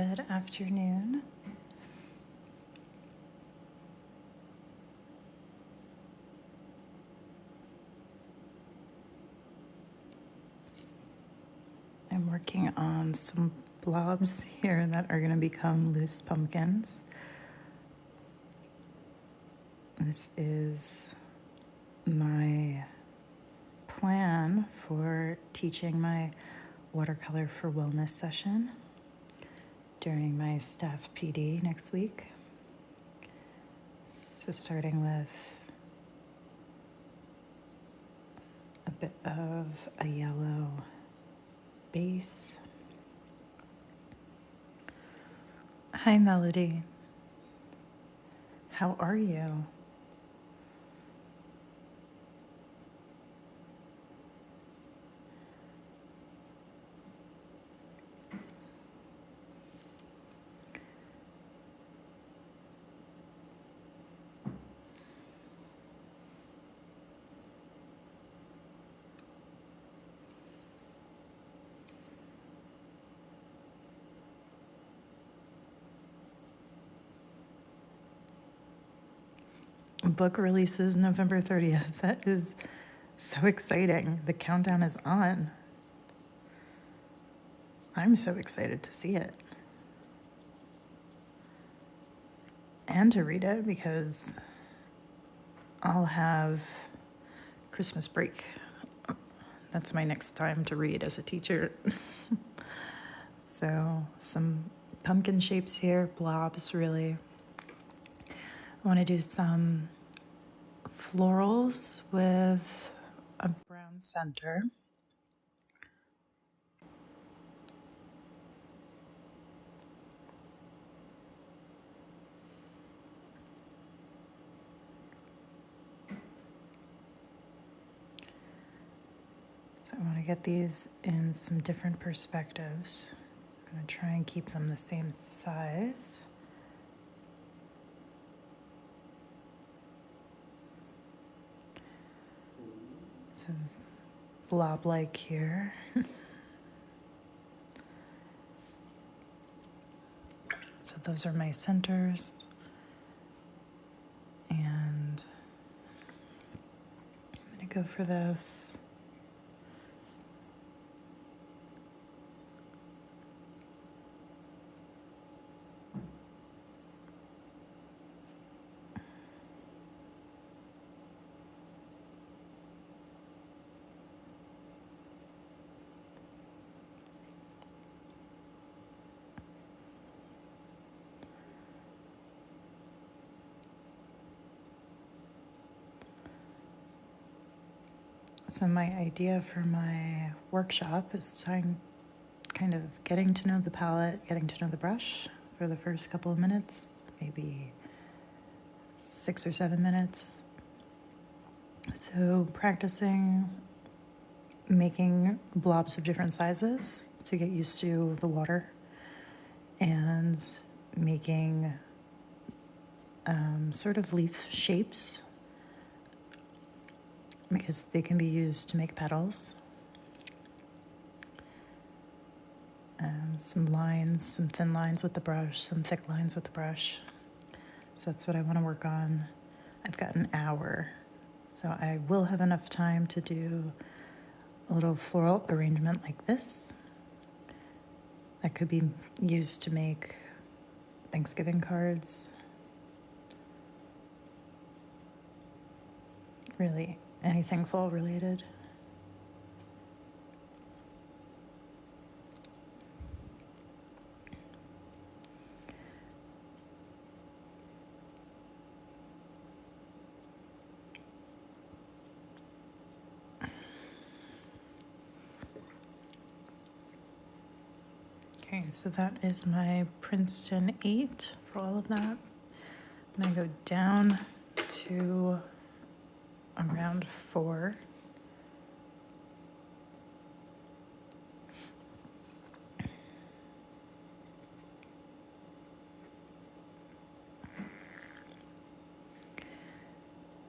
Good afternoon. I'm working on some blobs here that are going to become loose pumpkins. This is my plan for teaching my watercolor for wellness session during my staff PD next week. So starting with a bit of a yellow base. Hi, Melody. How are you? Book releases November 30th. That is so exciting. The countdown is on. I'm so excited to see it and to read it because I'll have Christmas break. That's my next time to read as a teacher. So some pumpkin shapes here, blobs really. I want to do some florals with a brown center. So I want to get these in some different perspectives. I'm going to try and keep them the same size. So blob-like here. So those are my centers. And I'm going to go for this. So my idea for my workshop is kind of getting to know the palette, getting to know the brush for the first couple of minutes, maybe 6 or 7 minutes. So practicing making blobs of different sizes to get used to the water and making sort of leaf shapes because they can be used to make petals. Some lines, some thin lines with the brush, some thick lines with the brush. So that's what I want to work on. I've got an hour, so I will have enough time to do a little floral arrangement like this. That could be used to make Thanksgiving cards. Really, anything fall related. Okay, so that is my Princeton 8 for all of that. I'm going to go down to around 4.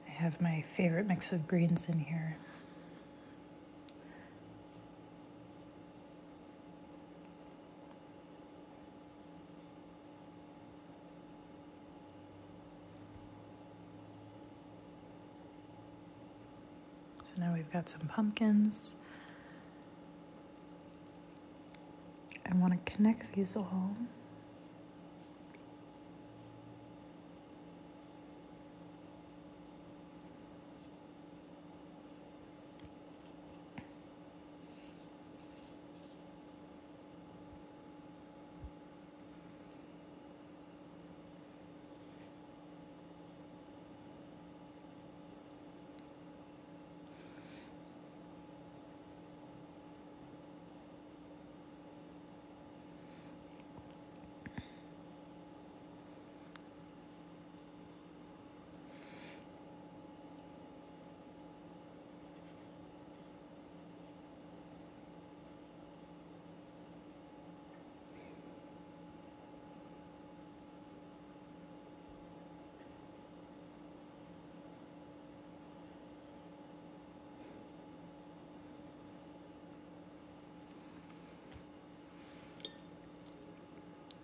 I have my favorite mix of greens in here. So now we've got some pumpkins. I want to connect these all.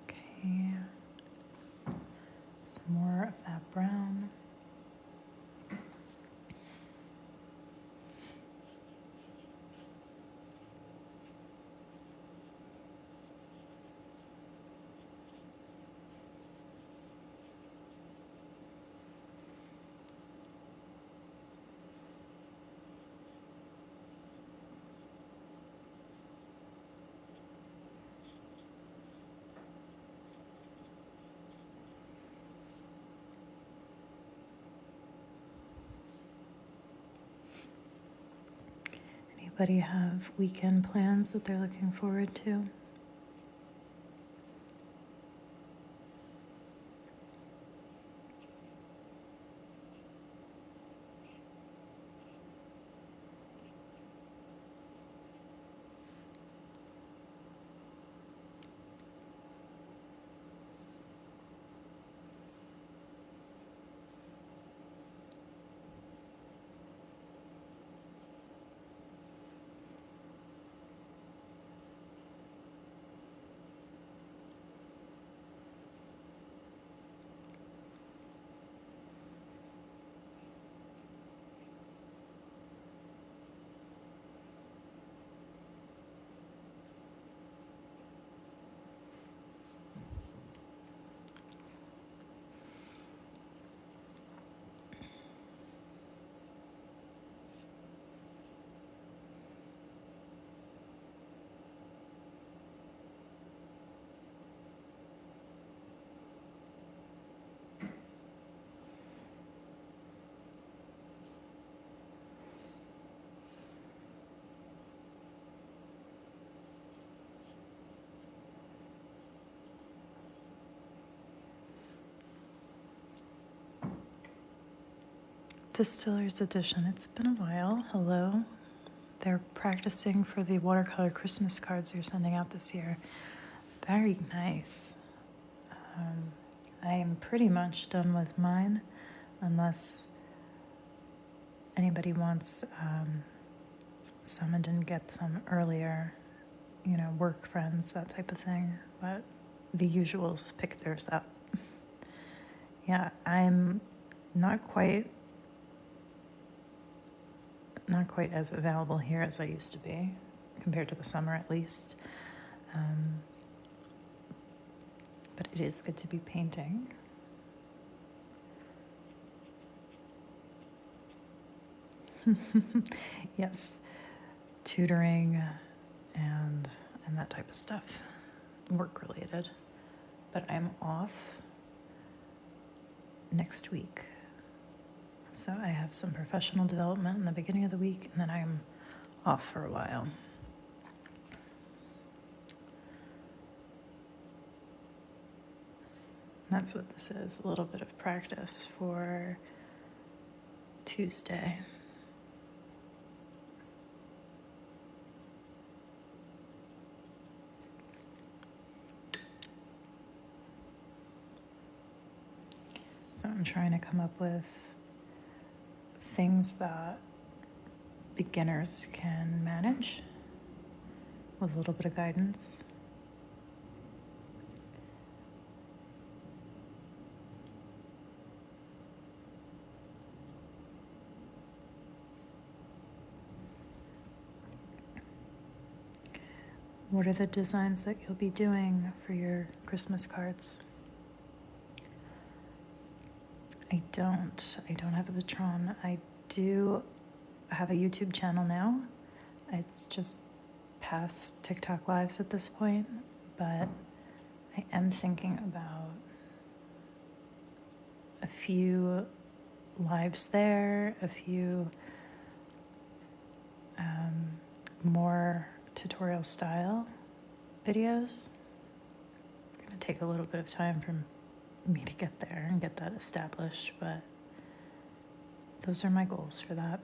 Okay, some more of that brown. Anybody have weekend plans that they're looking forward to? Distiller's Edition. It's been a while. Hello. They're practicing for the watercolor Christmas cards they're sending out this year. Very nice. I am pretty much done with mine, unless anybody wants some and didn't get some earlier, work friends, that type of thing. But the usuals pick theirs up. Yeah, I'm not quite as available here as I used to be, compared to the summer at least. But it is good to be painting. Yes, tutoring and that type of stuff, work related. But I'm off next week. So I have some professional development in the beginning of the week, and then I'm off for a while. That's what this is, a little bit of practice for Tuesday. So I'm trying to come up with things that beginners can manage with a little bit of guidance. What are the designs that you'll be doing for your Christmas cards? I don't have a Patron. I do have a YouTube channel now. It's just past TikTok lives at this point, but I am thinking about a few lives there, a few more tutorial style videos. It's going to take a little bit of time for me to get there and get that established, but those are my goals for that.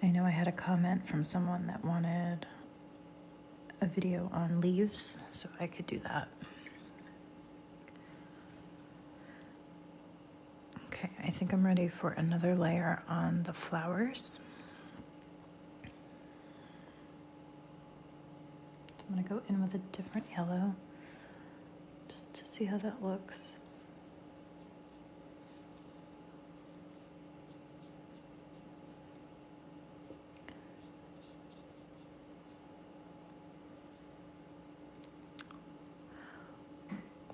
I know I had a comment from someone that wanted a video on leaves, so I could do that. Okay, I think I'm ready for another layer on the flowers. So I'm going to go in with a different yellow just to see how that looks.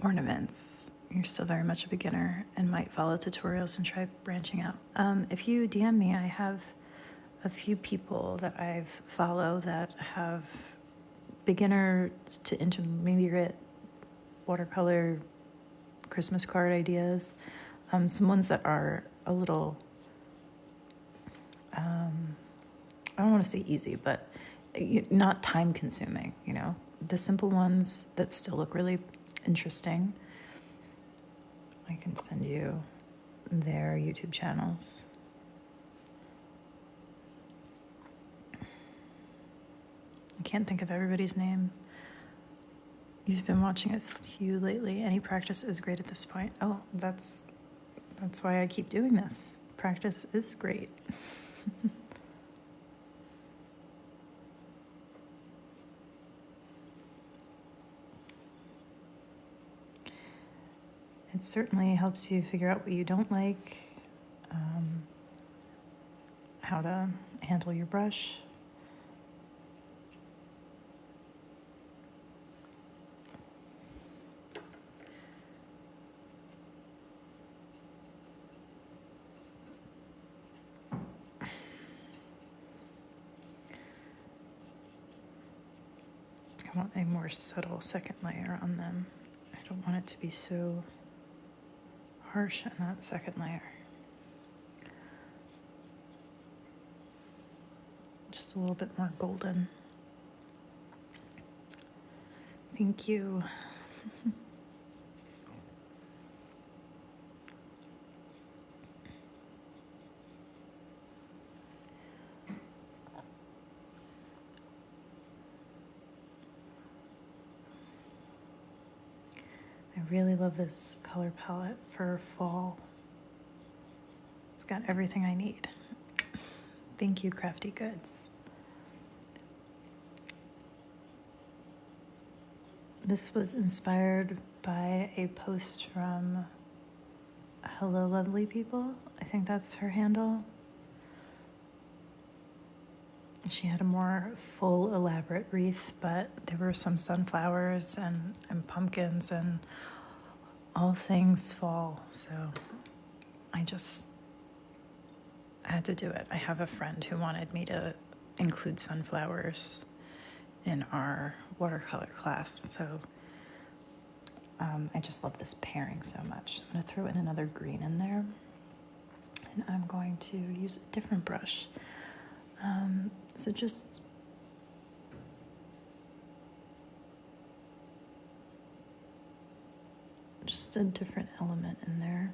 Ornaments. You're still very much a beginner and might follow tutorials and try branching out. If you DM me, I have a few people that I've follow that have beginner to intermediate watercolor Christmas card ideas. Some ones that are a little, I don't want to say easy, but not time consuming, you know, the simple ones that still look really interesting. I can send you their YouTube channels. I can't think of everybody's name. You've been watching a few lately. Any practice is great at this point. Oh, that's why I keep doing this. Practice is great. It certainly helps you figure out what you don't like, how to handle your brush. I want a more subtle second layer on them. I don't want it to be so harsh in that second layer. Just a little bit more golden. Thank you. I really love this color palette for fall. It's got everything I need. Thank you, Crafty Goods. This was inspired by a post from Hello Lovely People. I think that's her handle. She had a more full, elaborate wreath, but there were some sunflowers and pumpkins and all things fall. So I had to do it. I have a friend who wanted me to include sunflowers in our watercolor class, so I just love this pairing so much. I'm going to throw in another green in there, and I'm going to use a different brush. So just a different element in there.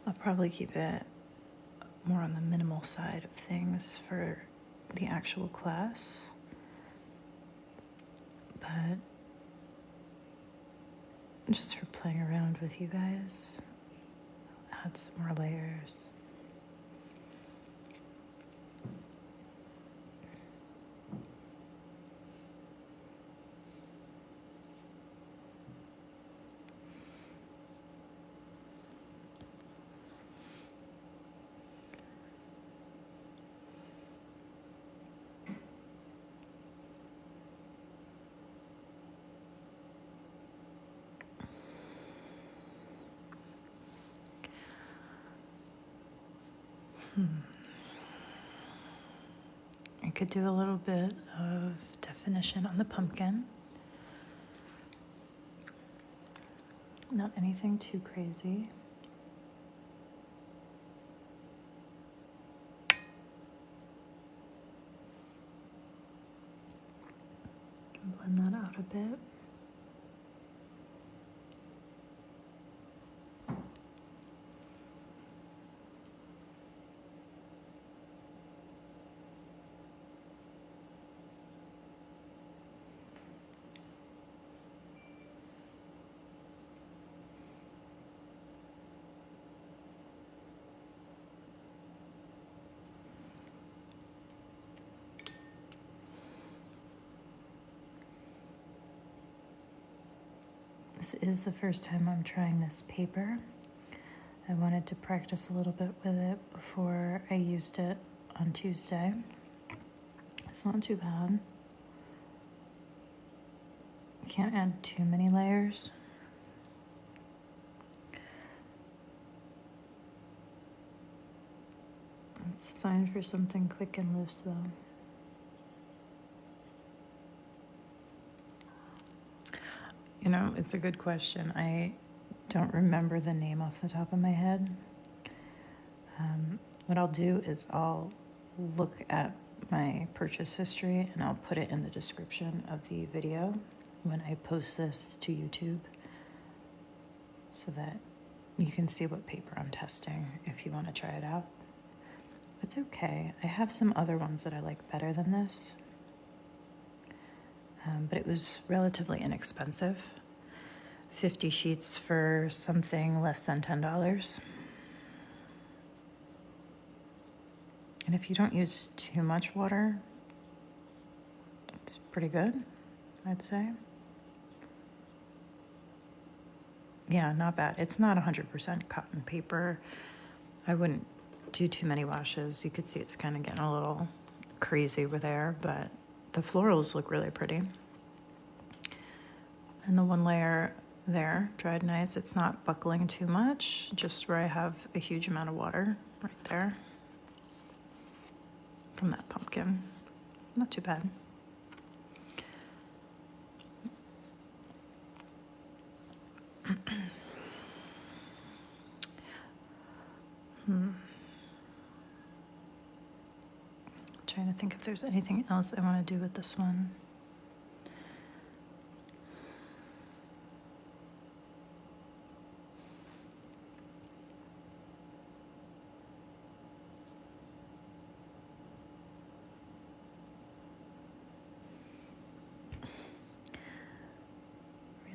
I'll probably keep it more on the minimal side of things for the actual class, but just for playing around with you guys, I'll add some more layers. I could do a little bit of definition on the pumpkin. Not anything too crazy. Can blend that out a bit. This is the first time I'm trying this paper. I wanted to practice a little bit with it before I used it on Tuesday. It's not too bad. Can't add too many layers. It's fine for something quick and loose though. You know, it's a good question. I don't remember the name off the top of my head. What I'll do is I'll look at my purchase history and I'll put it in the description of the video when I post this to YouTube so that you can see what paper I'm testing if you want to try it out. It's okay. I have some other ones that I like better than this. But it was relatively inexpensive. 50 sheets for something less than $10. And if you don't use too much water, it's pretty good, I'd say. Yeah, not bad. It's not 100% cotton paper. I wouldn't do too many washes. You could see it's kind of getting a little crazy with air, but the florals look really pretty. And the one layer there dried nice. It's not buckling too much, just where I have a huge amount of water right there from that pumpkin. Not too bad. Trying to think if there's anything else I want to do with this one.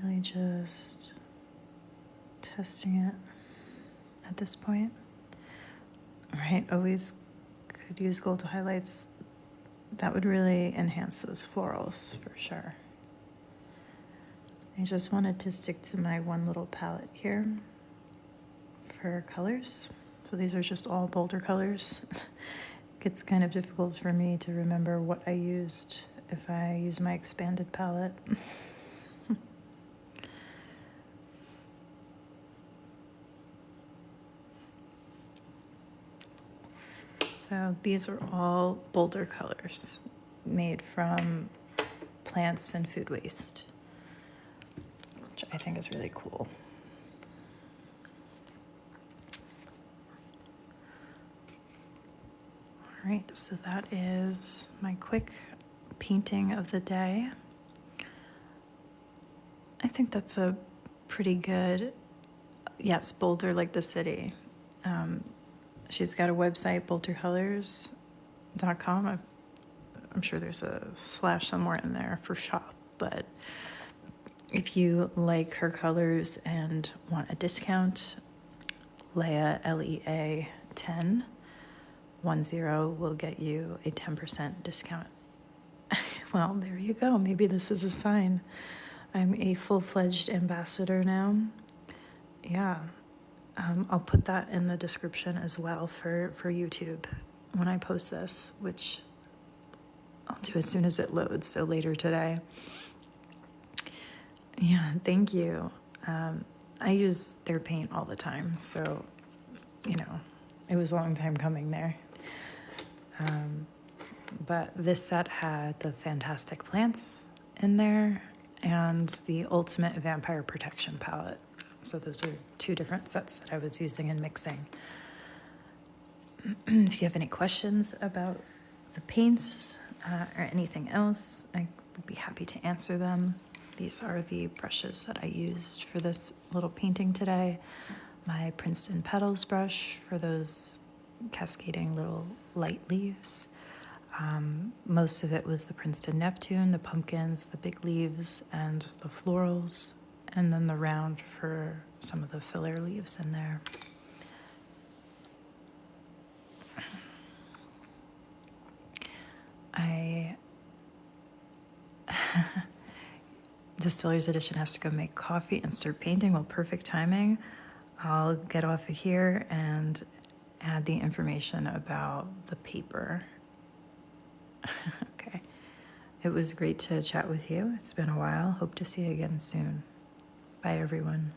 Really just testing it at this point. Right, always could use gold highlights. That would really enhance those florals for sure. I just wanted to stick to my one little palette here for colors. So these are just all bolder colors. It's kind of difficult for me to remember what I used if I use my expanded palette. So these are all bolder colors made from plants and food waste, which I think is really cool. All right, so that is my quick painting of the day. I think that's a pretty good, yes, bolder like the city. She's got a website, boldercolors.com. I'm sure there's a slash somewhere in there for shop, but if you like her colors and want a discount, Leah, L-E-A 10 will get you a 10% discount. Well, there you go. Maybe this is a sign. I'm a full-fledged ambassador now. Yeah. I'll put that in the description as well for YouTube when I post this, which I'll do as soon as it loads, so later today. Yeah, thank you. I use their paint all the time, so, you know, it was a long time coming there. But this set had the Fantastic Plants in there and the Ultimate Vampire Protection palette. So those are two different sets that I was using and mixing. If you have any questions about the paints or anything else, I would be happy to answer them. These are the brushes that I used for this little painting today. My Princeton Petals brush for those cascading little light leaves. Most of it was the Princeton Neptune, the pumpkins, the big leaves, and the florals, and then the round for some of the filler leaves in there. Distiller's Edition has to go make coffee and start painting. Well, perfect timing. I'll get off of here and add the information about the paper. Okay. It was great to chat with you. It's been a while. Hope to see you again soon. Bye, everyone.